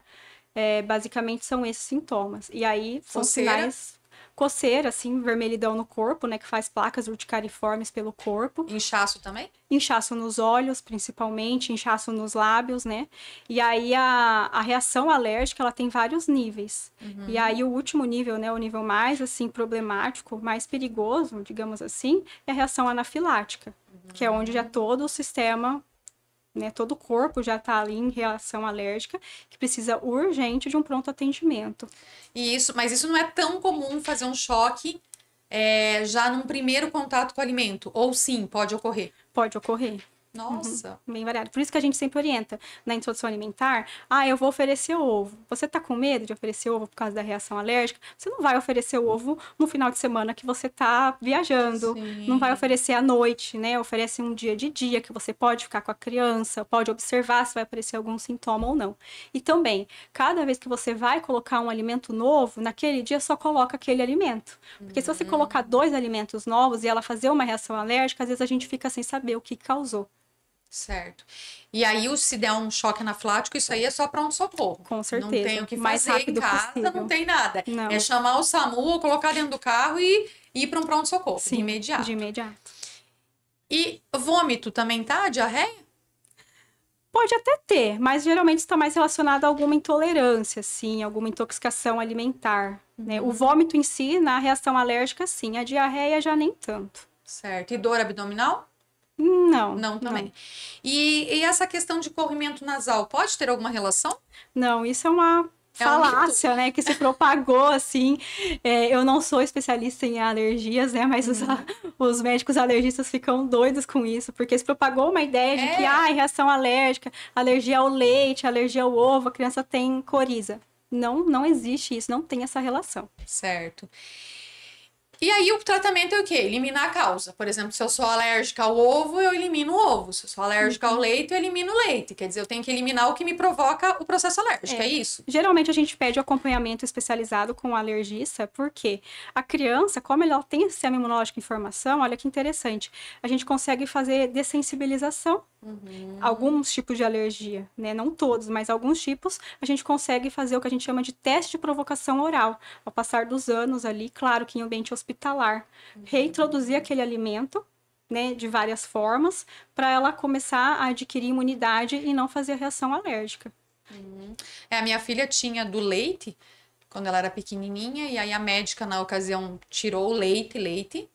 Speaker 2: basicamente são esses sintomas. E aí são sinais coceira, assim, vermelhidão no corpo, né, que faz placas urticariformes pelo corpo.
Speaker 1: Inchaço também?
Speaker 2: Inchaço nos olhos, principalmente, inchaço nos lábios, né? E aí a reação alérgica, ela tem vários níveis. E aí o último nível, né, o nível mais, assim, problemático, mais perigoso, digamos assim, é a reação anafilática, que é onde já todo o sistema, né, todo o corpo já está ali em reação alérgica, que precisa urgente de um pronto atendimento.
Speaker 1: Mas isso não é tão comum fazer um choque já num primeiro contato com o alimento? Ou sim, pode ocorrer?
Speaker 2: Pode ocorrer.
Speaker 1: Nossa.
Speaker 2: Bem variado. Por isso que a gente sempre orienta na introdução alimentar. Eu vou oferecer ovo. Você tá com medo de oferecer ovo por causa da reação alérgica? Você não vai oferecer o ovo no final de semana que você tá viajando.
Speaker 1: Sim.
Speaker 2: Não vai oferecer à noite, né? Oferece um dia de dia que você pode ficar com a criança, pode observar se vai aparecer algum sintoma ou não. E também, cada vez que você vai colocar um alimento novo, naquele dia só coloca aquele alimento. Porque se você colocar 2 alimentos novos e ela fazer uma reação alérgica, às vezes a gente fica sem saber o que causou.
Speaker 1: Certo. E aí, se der um choque anafilático, isso aí é só pronto-socorro.
Speaker 2: Com certeza.
Speaker 1: Não tem o que
Speaker 2: Mais
Speaker 1: fazer
Speaker 2: rápido
Speaker 1: em casa,
Speaker 2: possível.
Speaker 1: não tem nada.
Speaker 2: Não.
Speaker 1: É chamar o SAMU ou colocar dentro do carro e ir para um pronto-socorro, de
Speaker 2: Sim,
Speaker 1: imediato.
Speaker 2: de imediato.
Speaker 1: E vômito também tá? Diarreia?
Speaker 2: Pode até ter, mas geralmente está mais relacionado a alguma intolerância, sim, alguma intoxicação alimentar, né? O vômito em si, na reação alérgica, sim. A diarreia já nem tanto.
Speaker 1: Certo. E dor abdominal?
Speaker 2: Não.
Speaker 1: Não também. E essa questão de corrimento nasal, pode ter alguma relação?
Speaker 2: Não, isso é uma falácia, né, que se propagou, assim. Eu não sou especialista em alergias, né, mas os médicos alergistas ficam doidos com isso, porque se propagou uma ideia de que, reação alérgica, alergia ao leite, alergia ao ovo, a criança tem coriza. Não existe isso, não tem essa relação.
Speaker 1: Certo. E aí o tratamento é o quê? Eliminar a causa. Por exemplo, se eu sou alérgica ao ovo, eu elimino o ovo. Se eu sou alérgica ao leite, eu elimino o leite. Quer dizer, eu tenho que eliminar o que me provoca o processo alérgico, é isso?
Speaker 2: Geralmente a gente pede o acompanhamento especializado com o alergista, porque a criança, como ela tem sistema imunológico em formação, olha que interessante, a gente consegue fazer dessensibilização. Alguns tipos de alergia, né? Não todos, mas alguns tipos, a gente consegue fazer o que a gente chama de teste de provocação oral. Ao passar dos anos ali, claro que em ambiente hospitalar, reintroduzir aquele alimento, né, de várias formas, para ela começar a adquirir imunidade e não fazer reação alérgica.
Speaker 1: A minha filha tinha do leite, quando ela era pequenininha, e aí a médica, na ocasião, tirou o leite,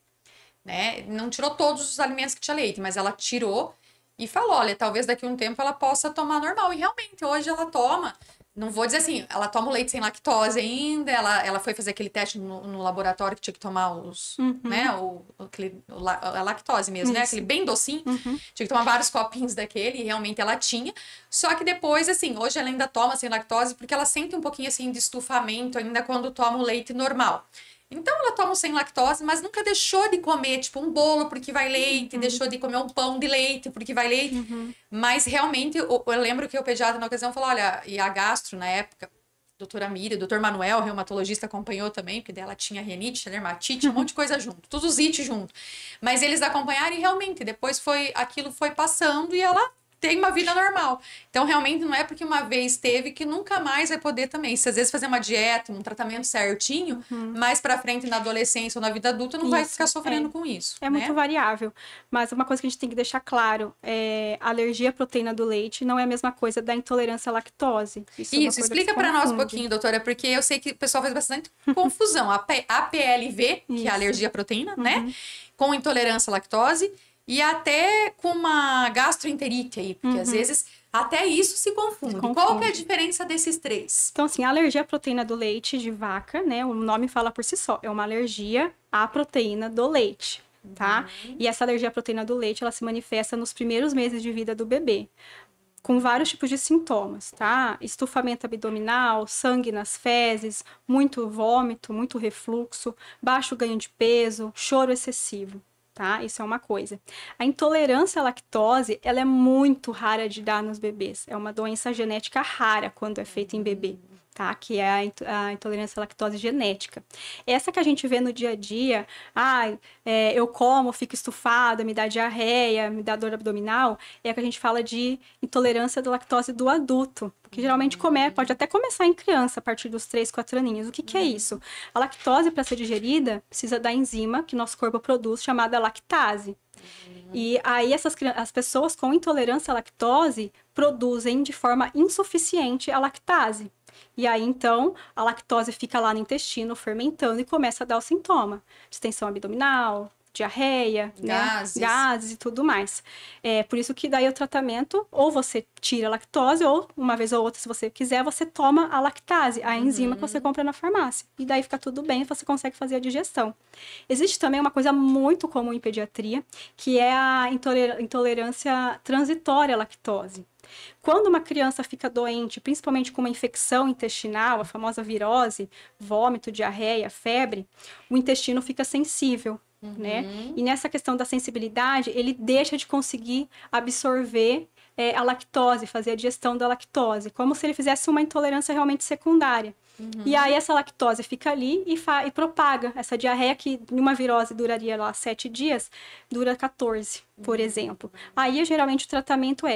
Speaker 1: né? Não tirou todos os alimentos que tinha leite, mas ela tirou e falou, olha, talvez daqui a um tempo ela possa tomar normal. E realmente, hoje ela toma, não vou dizer assim, ela toma o leite sem lactose ainda, ela foi fazer aquele teste no laboratório que tinha que tomar né, a lactose mesmo, né, aquele bem docinho, tinha que tomar vários copinhos daquele, e realmente ela tinha, só que depois, assim, hoje ela ainda toma sem lactose, porque ela sente um pouquinho, assim, de estufamento ainda quando toma o leite normal. Então, ela toma sem lactose, mas nunca deixou de comer, tipo, um bolo porque vai leite, deixou de comer um pão de leite porque vai leite. Mas, realmente, eu lembro que o pediatra, na ocasião, falou, olha, e a gastro, na época, doutora Miriam, doutor Manuel, reumatologista, acompanhou também, porque dela tinha renite, dermatite, um monte de coisa junto, todos os ites junto. Mas eles acompanharam e, realmente, depois aquilo foi passando e ela tem uma vida normal. Então, realmente, não é porque uma vez teve que nunca mais vai poder também. Se às vezes fazer uma dieta, um tratamento certinho, mais pra frente na adolescência ou na vida adulta, não vai ficar sofrendo com isso.
Speaker 2: É muito variável. Mas uma coisa que a gente tem que deixar claro, alergia à proteína do leite não é a mesma coisa da intolerância à lactose.
Speaker 1: Isso, explica pra nós um pouquinho, doutora, porque eu sei que o pessoal faz bastante confusão. A PLV, que é a alergia à proteína, né? Com intolerância à lactose. E até com uma gastroenterite aí, porque às vezes até isso se confunde. Qual que é a diferença desses três?
Speaker 2: Então, assim, a alergia à proteína do leite de vaca, né? O nome fala por si só, é uma alergia à proteína do leite, tá? E essa alergia à proteína do leite, ela se manifesta nos primeiros meses de vida do bebê, com vários tipos de sintomas, tá? Estufamento abdominal, sangue nas fezes, muito vômito, muito refluxo, baixo ganho de peso, choro excessivo. Tá? Isso é uma coisa. A intolerância à lactose, ela é muito rara de dar nos bebês. É uma doença genética rara quando é feita em bebê, tá? Que é a intolerância à lactose genética. Essa que a gente vê no dia a dia, eu como, fico estufada, me dá diarreia, me dá dor abdominal, é a que a gente fala de intolerância da lactose do adulto. Que geralmente pode até começar em criança, a partir dos 3, 4 aninhos. O que é isso? A lactose, para ser digerida, precisa da enzima que nosso corpo produz, chamada lactase. E aí as pessoas com intolerância à lactose produzem de forma insuficiente a lactase. E aí, então, a lactose fica lá no intestino, fermentando, e começa a dar o sintoma. Distensão abdominal, diarreia,
Speaker 1: gases.
Speaker 2: Né? Gases e tudo mais. Por isso que daí o tratamento, ou você tira a lactose, ou uma vez ou outra, se você quiser, você toma a lactase, a enzima que você compra na farmácia. E daí fica tudo bem, você consegue fazer a digestão. Existe também uma coisa muito comum em pediatria, que é a intolerância transitória à lactose. Quando uma criança fica doente, principalmente com uma infecção intestinal, a famosa virose, vômito, diarreia, febre, o intestino fica sensível, né? E nessa questão da sensibilidade, ele deixa de conseguir absorver a lactose, fazer a digestão da lactose, como se ele fizesse uma intolerância realmente secundária. E aí essa lactose fica ali e propaga. Essa diarreia que numa virose duraria lá 7 dias, dura 14, por exemplo. Aí geralmente o tratamento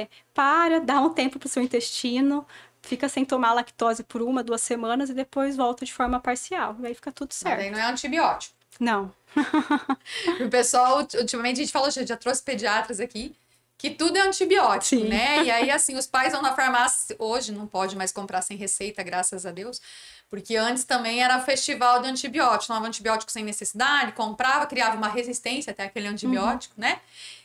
Speaker 2: dá um tempo para o seu intestino, fica sem tomar lactose por 1, 2 semanas e depois volta de forma parcial. Aí fica tudo certo.
Speaker 1: Mas aí não é antibiótico.
Speaker 2: Não.
Speaker 1: O pessoal, ultimamente a gente falou, já trouxe pediatras aqui, que tudo é antibiótico,
Speaker 2: Sim.
Speaker 1: né? E aí, assim, os pais vão na farmácia, hoje não pode mais comprar sem receita, graças a Deus, porque antes também era festival de antibiótico, tomava antibiótico sem necessidade, comprava, criava uma resistência até aquele antibiótico, né?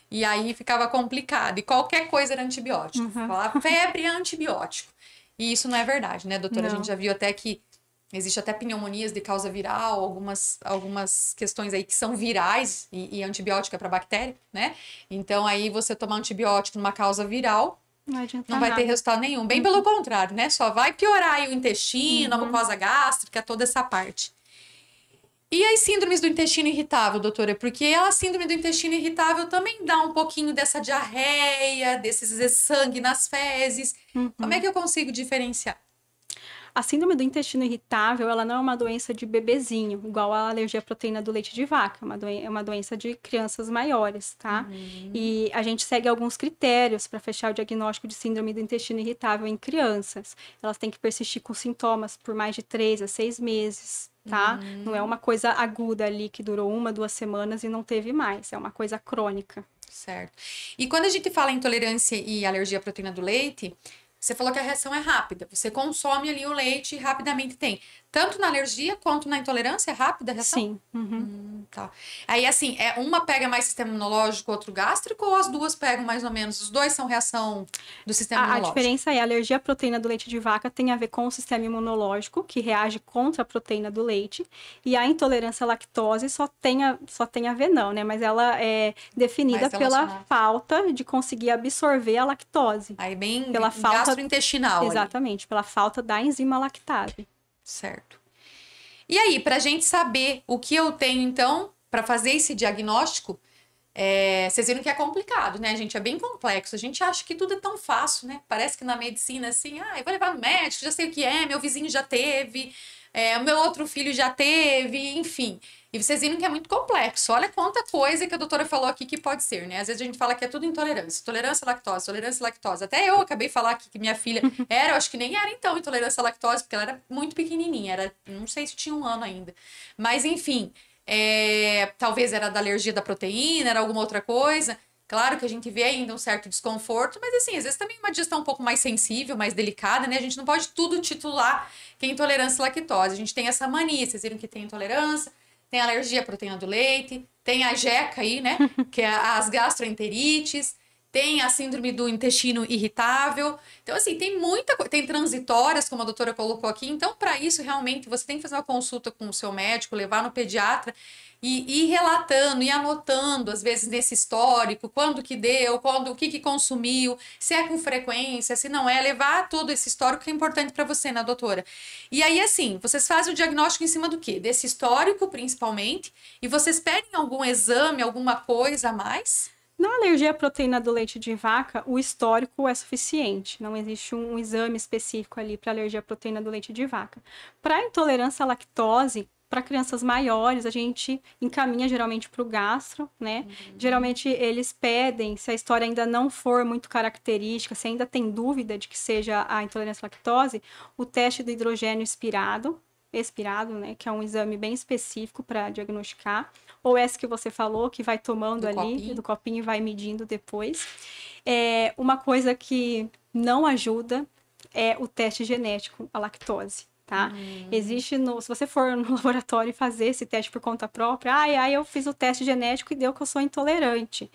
Speaker 1: E aí ficava complicado, e qualquer coisa era antibiótico. Falava, febre é antibiótico. E isso não é verdade, né, doutora?
Speaker 2: Não.
Speaker 1: A gente já viu até que existe até pneumonias de causa viral, algumas questões aí que são virais e antibiótico é para bactéria, né? Então aí você tomar antibiótico numa causa viral não vai ter resultado nenhum. Bem pelo contrário, né? Só vai piorar aí o intestino, a mucosa gástrica, toda essa parte. E as síndromes do intestino irritável, doutora? Porque a síndrome do intestino irritável também dá um pouquinho dessa diarreia, desses sangue nas fezes. Como é que eu consigo diferenciar?
Speaker 2: A síndrome do intestino irritável, ela não é uma doença de bebezinho, igual a alergia à proteína do leite de vaca. É uma doença de crianças maiores, tá? E a gente segue alguns critérios para fechar o diagnóstico de síndrome do intestino irritável em crianças. Elas têm que persistir com sintomas por mais de 3 a 6 meses, tá? Não é uma coisa aguda ali que durou 1, 2 semanas e não teve mais. É uma coisa crônica.
Speaker 1: Certo. E quando a gente fala em intolerância e alergia à proteína do leite, você falou que a reação é rápida. Você consome ali o leite e rapidamente tem. Tanto na alergia quanto na intolerância é rápida a reação?
Speaker 2: Sim.
Speaker 1: Tá. Aí, assim, uma pega mais sistema imunológico, outro gástrico, ou as duas pegam mais ou menos? Os dois são reação do sistema imunológico?
Speaker 2: A diferença é a alergia à proteína do leite de vaca tem a ver com o sistema imunológico, que reage contra a proteína do leite, e a intolerância à lactose só tem a ver não, né? Mas ela é definida pela falta de conseguir absorver a lactose.
Speaker 1: Aí bem
Speaker 2: pela falta
Speaker 1: gastrointestinal.
Speaker 2: Exatamente, pela falta da enzima lactase.
Speaker 1: Certo. E aí, pra gente saber o que eu tenho, então, para fazer esse diagnóstico, vocês viram que é complicado, né, gente? É bem complexo. A gente acha que tudo é tão fácil, né? Parece que na medicina, assim, eu vou levar no médico, já sei o que é, meu vizinho já teve, o meu outro filho já teve, enfim. E vocês viram que é muito complexo. Olha quanta coisa que a doutora falou aqui que pode ser, né? Às vezes a gente fala que é tudo intolerância. Intolerância à lactose, intolerância à lactose. Até eu acabei de falar aqui que minha filha eu acho que nem era então intolerância à lactose, porque ela era muito pequenininha. Não sei se tinha 1 ano ainda. Mas, enfim, talvez era da alergia da proteína, era alguma outra coisa. Claro que a gente vê ainda um certo desconforto, mas assim, às vezes também uma digestão um pouco mais sensível, mais delicada, né? A gente não pode tudo titular que é intolerância à lactose. A gente tem essa mania, vocês viram que tem intolerância, tem alergia à proteína do leite, tem a jeca aí, né? Que é as gastroenterites, tem a síndrome do intestino irritável. Então, assim, tem muita coisa. Tem transitórias, como a doutora colocou aqui. Então, para isso, realmente, você tem que fazer uma consulta com o seu médico, levar no pediatra e ir relatando e anotando, às vezes, nesse histórico, quando que deu, o que consumiu, se é com frequência, se não é, levar todo esse histórico que é importante para você, né, doutora? E aí, assim, vocês fazem o diagnóstico em cima do quê? Desse histórico, principalmente, e vocês pedem algum exame, alguma coisa a mais?
Speaker 2: Na alergia à proteína do leite de vaca, o histórico é suficiente. Não existe um exame específico ali para alergia à proteína do leite de vaca. Para intolerância à lactose, para crianças maiores, a gente encaminha geralmente para o gastro, né? Geralmente eles pedem, se a história ainda não for muito característica, se ainda tem dúvida de que seja a intolerância à lactose, o teste do hidrogênio expirado, né, que é um exame bem específico para diagnosticar, ou esse que você falou, que vai tomando do copinho e vai medindo depois. Uma coisa que não ajuda é o teste genético à lactose. Tá? Existe se você for no laboratório e fazer esse teste por conta própria, eu fiz o teste genético e deu que eu sou intolerante.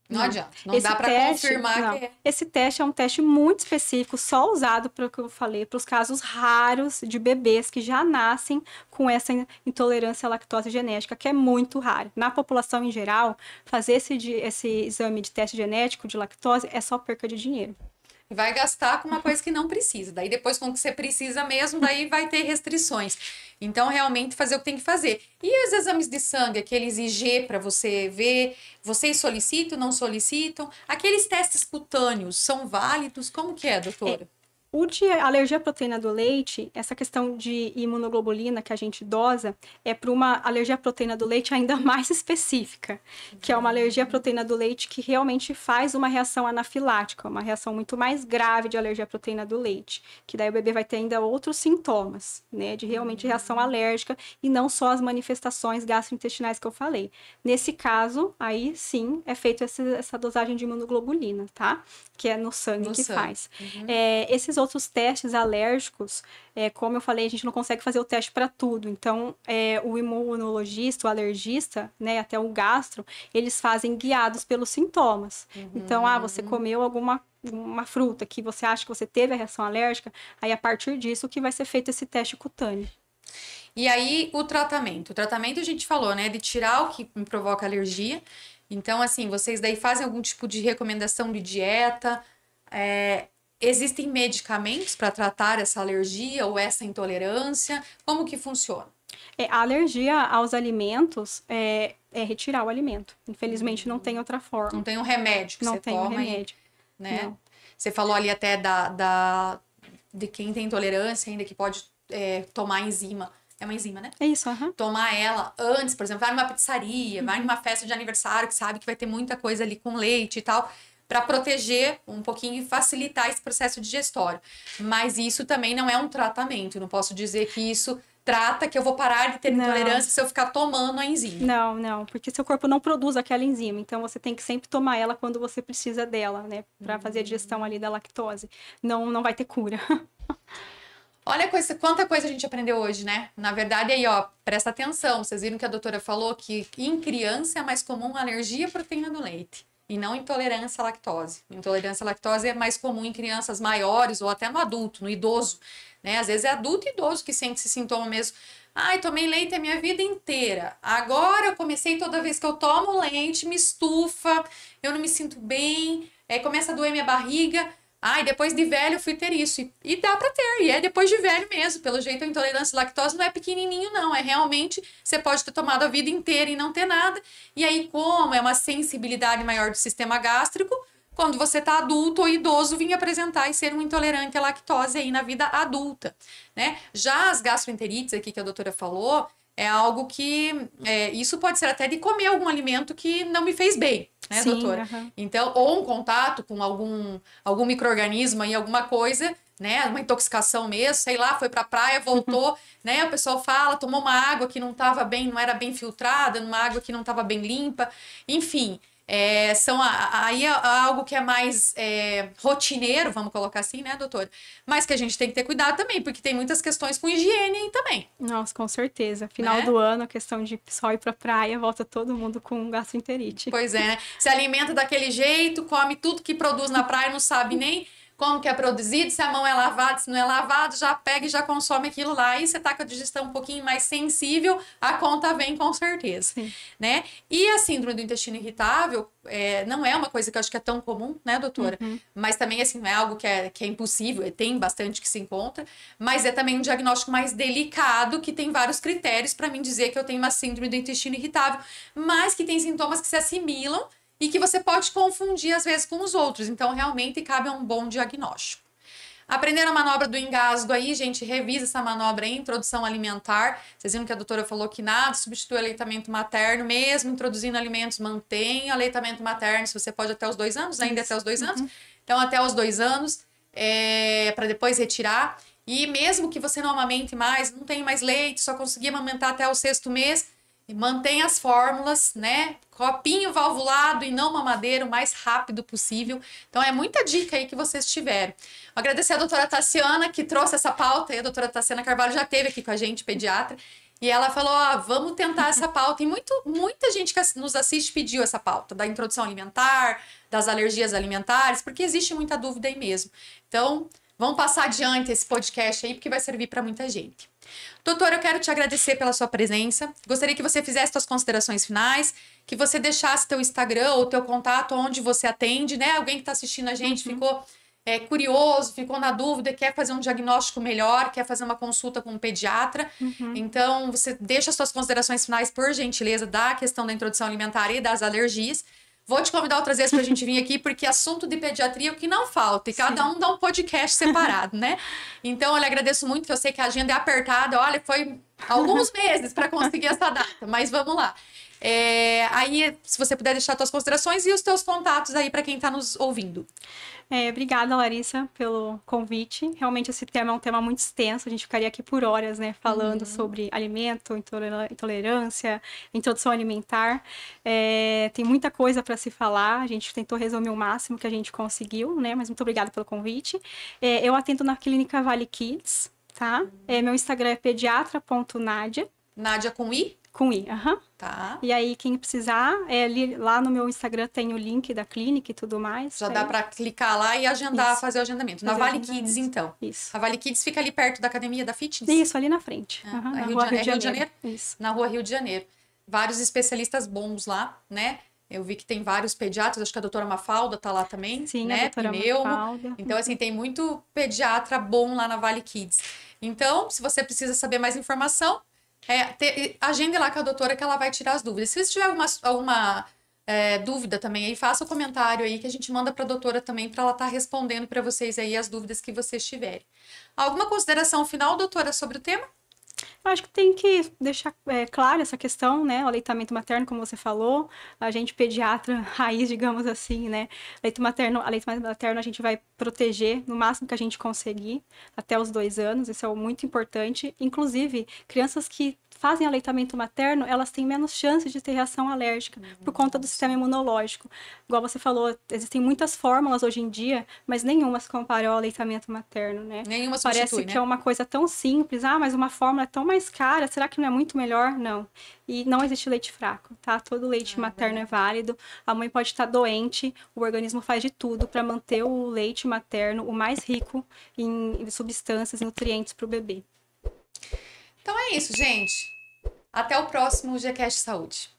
Speaker 1: Não adianta, não dá para confirmar que é.
Speaker 2: Esse teste é um teste muito específico, só usado para o que eu falei, para os casos raros de bebês que já nascem com essa intolerância à lactose genética, que é muito raro. Na população em geral, fazer esse exame de teste genético de lactose é só perca de dinheiro.
Speaker 1: Vai gastar com uma coisa que não precisa. Daí depois, quando você precisa mesmo, daí vai ter restrições. Então, realmente, fazer o que tem que fazer. E os exames de sangue, aqueles IG para você ver, vocês solicitam, não solicitam? Aqueles testes cutâneos são válidos? Como que é, doutora?
Speaker 2: O de alergia à proteína do leite, essa questão de imunoglobulina que a gente dosa, é para uma alergia à proteína do leite ainda mais específica, que é uma alergia à proteína do leite que realmente faz uma reação anafilática, uma reação muito mais grave de alergia à proteína do leite, que daí o bebê vai ter ainda outros sintomas, né, de realmente reação alérgica e não só as manifestações gastrointestinais que eu falei. Nesse caso, aí sim, é feita essa dosagem de imunoglobulina, tá? Que é no sangue que faz. Esses outros testes alérgicos, como eu falei, a gente não consegue fazer o teste para tudo. Então, o imunologista, o alergista, né, até o gastro, eles fazem guiados pelos sintomas. Então, você comeu uma fruta que você acha que você teve a reação alérgica, aí a partir disso que vai ser feito esse teste cutâneo.
Speaker 1: E aí, o tratamento? O tratamento a gente falou, né, de tirar o que me provoca alergia. Então, assim, vocês daí fazem algum tipo de recomendação de dieta? Existem medicamentos para tratar essa alergia ou essa intolerância? Como que funciona?
Speaker 2: A alergia aos alimentos é retirar o alimento. Infelizmente, não tem outra forma.
Speaker 1: Não tem um remédio que
Speaker 2: não
Speaker 1: você
Speaker 2: tem
Speaker 1: toma
Speaker 2: um remédio.
Speaker 1: né?
Speaker 2: Não.
Speaker 1: Você falou ali até de quem tem intolerância ainda que pode tomar enzima. É uma enzima, né?
Speaker 2: É isso,
Speaker 1: Tomar ela antes, por exemplo, vai numa pizzaria, vai numa festa de aniversário que sabe que vai ter muita coisa ali com leite e tal, para proteger um pouquinho e facilitar esse processo digestório. Mas isso também não é um tratamento. Eu não posso dizer que isso trata que eu vou parar de ter intolerância se eu ficar tomando a enzima.
Speaker 2: Não, porque seu corpo não produz aquela enzima, então você tem que sempre tomar ela quando você precisa dela, né, para fazer a digestão ali da lactose. Não vai ter cura.
Speaker 1: Olha quanta coisa a gente aprendeu hoje, né? Na verdade, aí, ó, presta atenção. Vocês viram que a doutora falou que em criança é mais comum alergia à proteína do leite e não intolerância à lactose. Intolerância à lactose é mais comum em crianças maiores ou até no adulto, no idoso, né? Às vezes é adulto e idoso que sente esse sintoma mesmo. Tomei leite a minha vida inteira. Agora eu comecei, toda vez que eu tomo leite, me estufa, eu não me sinto bem, começa a doer minha barriga. Depois de velho eu fui ter isso. E dá pra ter, e é depois de velho mesmo. Pelo jeito, a intolerância à lactose não é pequenininho, não. É realmente, você pode ter tomado a vida inteira e não ter nada. E aí, como é uma sensibilidade maior do sistema gástrico, quando você tá adulto ou idoso, vir apresentar e ser um intolerante à lactose aí na vida adulta, né? Já as gastroenterites aqui que a doutora falou, é algo que... isso pode ser até de comer algum alimento que não me fez bem, né,
Speaker 2: Sim,
Speaker 1: doutora? Então, ou um contato com algum micro-organismo aí, alguma coisa, né? Uma intoxicação mesmo, sei lá, foi pra praia, voltou, né? O pessoal fala, tomou uma água que não estava bem, não era bem filtrada, uma água que não estava bem limpa, enfim... aí é algo que é mais rotineiro, vamos colocar assim, né, doutora? Mas que a gente tem que ter cuidado também, porque tem muitas questões com higiene aí também.
Speaker 2: Nossa, com certeza. Final do ano, a questão de só ir pra praia, volta todo mundo com gastroenterite.
Speaker 1: Pois é, né? Se alimenta daquele jeito, come tudo que produz na praia, não sabe nem como que é produzido, se a mão é lavada, se não é lavada, já pega e já consome aquilo lá. E você tá com a digestão um pouquinho mais sensível, a conta vem com certeza, né? E a síndrome do intestino irritável não é uma coisa que eu acho que é tão comum, né, doutora? Mas também, assim, não é algo que é impossível, tem bastante que se encontra, mas é também um diagnóstico mais delicado, que tem vários critérios para mim dizer que eu tenho uma síndrome do intestino irritável, mas que tem sintomas que se assimilam e que você pode confundir, às vezes, com os outros. Então, realmente, cabe a um bom diagnóstico. Aprenderam a manobra do engasgo aí, gente? Revisa essa manobra aí, introdução alimentar. Vocês viram que a doutora falou que nada substitui o aleitamento materno, mesmo introduzindo alimentos, mantém aleitamento materno, se você pode até os 2 anos, ainda até os 2 anos. Então, até os 2 anos, para depois retirar. E mesmo que você não amamente mais, não tem mais leite, só conseguir amamentar até o 6º mês, mantém as fórmulas, né? Copinho valvulado e não mamadeira o mais rápido possível. Então, é muita dica aí que vocês tiveram. Agradecer a doutora Tassiana, que trouxe essa pauta. E a doutora Tassiana Carvalho já esteve aqui com a gente, pediatra. E ela falou, vamos tentar essa pauta. E muita gente que nos assiste pediu essa pauta, da introdução alimentar, das alergias alimentares, porque existe muita dúvida aí mesmo. Então, vamos passar adiante esse podcast aí, porque vai servir para muita gente. Doutora, eu quero te agradecer pela sua presença. Gostaria que você fizesse suas considerações finais, que você deixasse teu Instagram ou teu contato onde você atende, né? Alguém que está assistindo a gente ficou curioso, ficou na dúvida, quer fazer um diagnóstico melhor, quer fazer uma consulta com um pediatra. Então, você deixa suas considerações finais, por gentileza, da questão da introdução alimentar e das alergias. Vou te convidar outras vezes para a gente vir aqui, porque assunto de pediatria é o que não falta. E cada um dá um podcast separado, né? Então, eu lhe agradeço muito, que eu sei que a agenda é apertada. Olha, foi alguns meses para conseguir essa data, mas vamos lá. Aí, se você puder deixar suas considerações e os teus contatos aí para quem está nos ouvindo.
Speaker 2: Obrigada, Larissa, pelo convite. Realmente esse tema é um tema muito extenso, a gente ficaria aqui por horas, né, falando sobre alimento, intolerância, introdução alimentar. Tem muita coisa para se falar, a gente tentou resumir o máximo que a gente conseguiu, né, mas muito obrigada pelo convite. Eu atendo na clínica Vale Kids, tá? Meu Instagram é pediatra.nadia.
Speaker 1: Nádia com I?
Speaker 2: Com I,
Speaker 1: Tá.
Speaker 2: E aí, quem precisar, lá no meu Instagram tem o link da clínica e tudo mais.
Speaker 1: Já dá para clicar lá e agendar, fazer o agendamento. Na Vale Kids, então.
Speaker 2: Isso.
Speaker 1: A Vale Kids fica ali perto da academia da Fitness?
Speaker 2: Isso, ali na frente.
Speaker 1: Na Rio de Janeiro?
Speaker 2: Isso.
Speaker 1: Na rua Rio de Janeiro. Vários especialistas bons lá, né? Eu vi que tem vários pediatras, acho que a doutora Mafalda tá lá também,
Speaker 2: Sim,
Speaker 1: né?
Speaker 2: A doutora Mafalda.
Speaker 1: Então, assim, tem muito pediatra bom lá na Vale Kids. Então, se você precisa saber mais informação, agende lá com a doutora que ela vai tirar as dúvidas. Se você tiver alguma dúvida também aí, faça o comentário aí que a gente manda para a doutora também, para ela estar respondendo para vocês aí as dúvidas que vocês tiverem. Alguma consideração final, doutora, sobre o tema?
Speaker 2: Eu acho que tem que deixar claro essa questão, né? O aleitamento materno, como você falou, a gente pediatra raiz, digamos assim, né? Aleitamento materno a gente vai proteger no máximo que a gente conseguir até os 2 anos, isso é muito importante. Inclusive, crianças que fazem aleitamento materno, elas têm menos chances de ter reação alérgica por conta do sistema imunológico. Igual você falou, existem muitas fórmulas hoje em dia, mas nenhuma se compara ao aleitamento materno, né?
Speaker 1: Nenhuma substitui,
Speaker 2: Parece que
Speaker 1: né?
Speaker 2: é uma coisa tão simples, mas uma fórmula é tão mais cara, será que não é muito melhor? Não. E não existe leite fraco, tá? Todo leite materno é válido, a mãe pode estar doente, o organismo faz de tudo para manter o leite materno o mais rico em substâncias e nutrientes para o bebê.
Speaker 1: Então é isso, gente. Até o próximo GCast Saúde.